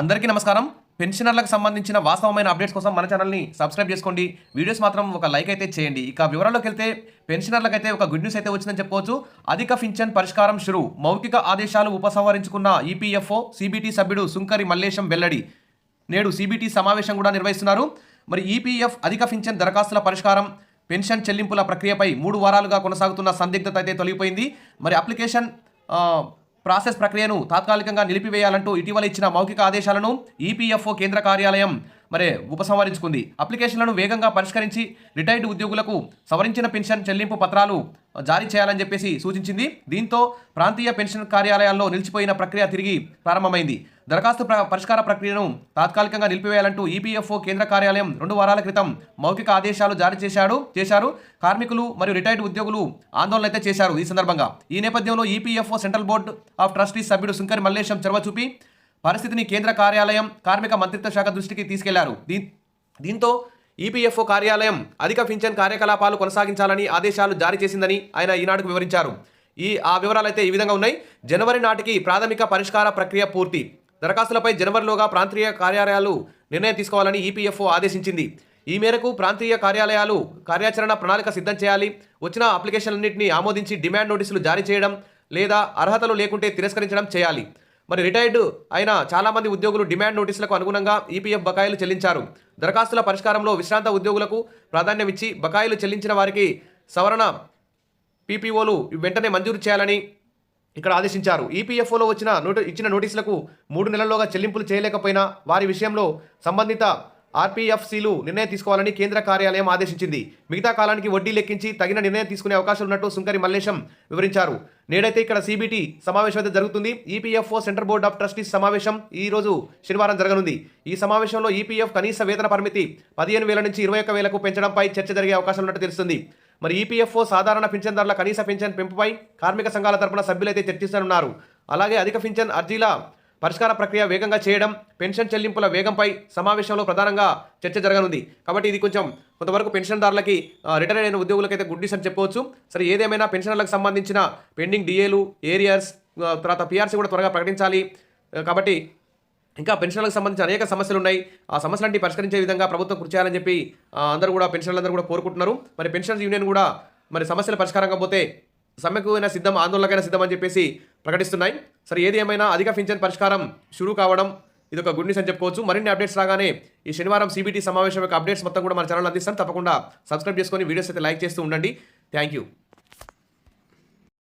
అందరికీ నమస్కారం. పెన్షనర్లకు సంబంధించిన వాస్తవమైన అప్డేట్స్ కోసం మన ఛానల్ని సబ్స్క్రైబ్ చేసుకోండి. వీడియోస్ మాత్రం ఒక లైక్ అయితే చేయండి. ఇక వివరాల్లోకి వెళ్తే పెన్షనర్లకైతే ఒక గుడ్ న్యూస్ అయితే వచ్చిందని చెప్పుకోవచ్చు. అధిక పింఛన్ పరిష్కారం షురు. మౌఖిక ఆదేశాలు ఉపసంహరించుకున్న ఈపీఎఫ్ఓ సిబిటి సభ్యుడు సుంకరి మల్లేశం వెల్లడి. నేడు సిబిటి సమావేశం కూడా నిర్వహిస్తున్నారు. మరి ఈపీఎఫ్ అధిక పింఛన్ దరఖాస్తుల పరిష్కారం, పెన్షన్ చెల్లింపుల ప్రక్రియపై 3 వారాలుగా కొనసాగుతున్న సందిగ్ధత అయితే తొలగిపోయింది. మరి అప్లికేషన్ ప్రాసెస్ ప్రక్రియను తాత్కాలికంగా నిలిపివేయాలంటూ ఇటీవల ఇచ్చిన మౌఖిక ఆదేశాలను ఈపీఎఫ్ఓ కేంద్ర కార్యాలయం ఉపసంహరించుకుంది. అప్లికేషన్లను వేగంగా పరిష్కరించి రిటైర్డ్ ఉద్యోగులకు సవరించిన పెన్షన్ చెల్లింపు పత్రాలు జారీ చేయాలని చెప్పేసి సూచించింది. దీంతో ప్రాంతీయ పెన్షన్ కార్యాలయాల్లో నిలిచిపోయిన ప్రక్రియ తిరిగి ప్రారంభమైంది. దరఖాస్తు పరిష్కార ప్రక్రియను తాత్కాలికంగా నిలిపివేయాలంటూ ఈపీఎఫ్ఓ కేంద్ర కార్యాలయం 2 వారాల క్రితం మౌఖిక ఆదేశాలు జారీ చేశారు. కార్మికులు మరియు రిటైర్డ్ ఉద్యోగులు ఆందోళన అయితే చేశారు. ఈ సందర్భంగా ఈ నేపథ్యంలో EPFO central board of trustees సభ్యుడు సుంకరి మల్లేశం చొరవ చూపి పరిస్థితిని కేంద్ర కార్యాలయం కార్మిక మంత్రిత్వ శాఖ దృష్టికి తీసుకెళ్లారు. దీంతో ఈపీఎఫ్ఓ కార్యాలయం అధిక పింఛన్ కార్యకలాపాలు కొనసాగించాలని ఆదేశాలు జారీ చేసిందని ఆయన ఈనాడుకు వివరించారు. ఆ వివరాలు అయితే ఈ విధంగా ఉన్నాయి. జనవరి నాటికి ప్రాథమిక పరిష్కార ప్రక్రియ పూర్తి. దరఖాస్తులపై జనవరిలోగా ప్రాంతీయ కార్యాలయాలు నిర్ణయం తీసుకోవాలని ఈపీఎఫ్ఓ ఆదేశించింది. ఈ మేరకు ప్రాంతీయ కార్యాలయాలు కార్యాచరణ ప్రణాళిక సిద్ధం చేయాలి. వచ్చిన అప్లికేషన్లన్నింటినీ ఆమోదించి డిమాండ్ నోటీసులు జారీ చేయడం లేదా అర్హతలు లేకుంటే తిరస్కరించడం చేయాలి. మరి రిటైర్డ్ అయిన చాలామంది ఉద్యోగులు డిమాండ్ నోటీసులకు అనుగుణంగా ఈపీఎఫ్ బకాయిలు చెల్లించారు. దరఖాస్తుల పరిష్కారంలో విశ్రాంత ఉద్యోగులకు ప్రాధాన్యమిచ్చి బకాయిలు చెల్లించిన వారికి సవరణ పీపీఓలు వెంటనే మంజూరు చేయాలని ఇక్కడ ఆదేశించారు. ఈపీఎఫ్ఓలో ఇచ్చిన నోటీసులకు 3 నెలల్లోగా చెల్లింపులు చేయలేకపోయినా వారి విషయంలో సంబంధిత ఆర్పీఎఫ్సీలు నిర్ణయం తీసుకోవాలని కేంద్ర కార్యాలయం ఆదేశించింది. మిగతా కాలానికి వడ్డీ లెక్కించి తగిన నిర్ణయం తీసుకునే అవకాశం ఉన్నట్టు సుంకరి మల్లేశం వివరించారు. నేడైతే ఇక్కడ సిబిటి సమావేశం అయితే జరుగుతుంది. EPFO central board of trustees సమావేశం ఈ రోజు శనివారం జరగనుంది. ఈ సమావేశంలో ఈపీఎఫ్ కనీస వేతన పరిమితి 15,000 నుంచి 21,000కు పెంచడంపై చర్చ జరిగే అవకాశం ఉన్నట్టు తెలుస్తుంది. మరి ఈపీఎఫ్ఓ సాధారణ పింఛన్దారుల కనీస పింఛన్ పెంపుపై కార్మిక సంఘాల తరపున సభ్యులైతే చర్చిస్తున్నారు. అలాగే అధిక పింఛన్ అర్జీల పరిష్కార ప్రక్రియ వేగంగా చేయడం, పెన్షన్ చెల్లింపుల వేగంపై సమావేశంలో ప్రధానంగా చర్చ జరగనుంది. కాబట్టి ఇది కొంతవరకు పెన్షన్దారులకి రిటైర్ అయిన ఉద్యోగులకైతే గుడ్ న్యూస్ అని చెప్పవచ్చు. సరే, ఏదేమైనా పెన్షన్లకు సంబంధించిన పెండింగ్ డిఏలు, ఏరియర్స్, తర్వాత పీఆర్సీ కూడా త్వరగా ప్రకటించాలి. కాబట్టి ఇంకా పెన్షన్లకు సంబంధించి అనేక సమస్యలు ఉన్నాయి. ఆ సమస్యలన్నీ పరిష్కరించే విధంగా ప్రభుత్వం కృషి చేయాలని చెప్పి పెన్షన్లందరూ కూడా కోరుకుంటున్నారు. మరి పెన్షన్స్ యూనియన్ కూడా మరి సమస్యల పరిష్కారం కాకపోతే సమ్మెకైనా సిద్ధం, ఆందోళనకైనా సిద్ధం అని చెప్పేసి ప్రకటిస్తున్నాయి. సరే, ఏది ఏమైనా అధిక పింఛన్ పరిష్కారం షురూ కావడం ఇది ఒక గుడ్ న్యూస్ అని చెప్పుకోవచ్చు. మరిన్ని అప్డేట్స్ రాగానే ఈ శనివారం సిబిటి సమావేశం యొక్క అప్డేట్స్ మొత్తం కూడా మన ఛానల్ అందిస్తాను. తప్పకుండా సబ్స్క్రైబ్ చేసుకొని వీడియోస్ అయితే లైక్ చేస్తూ ఉండండి. Thank you.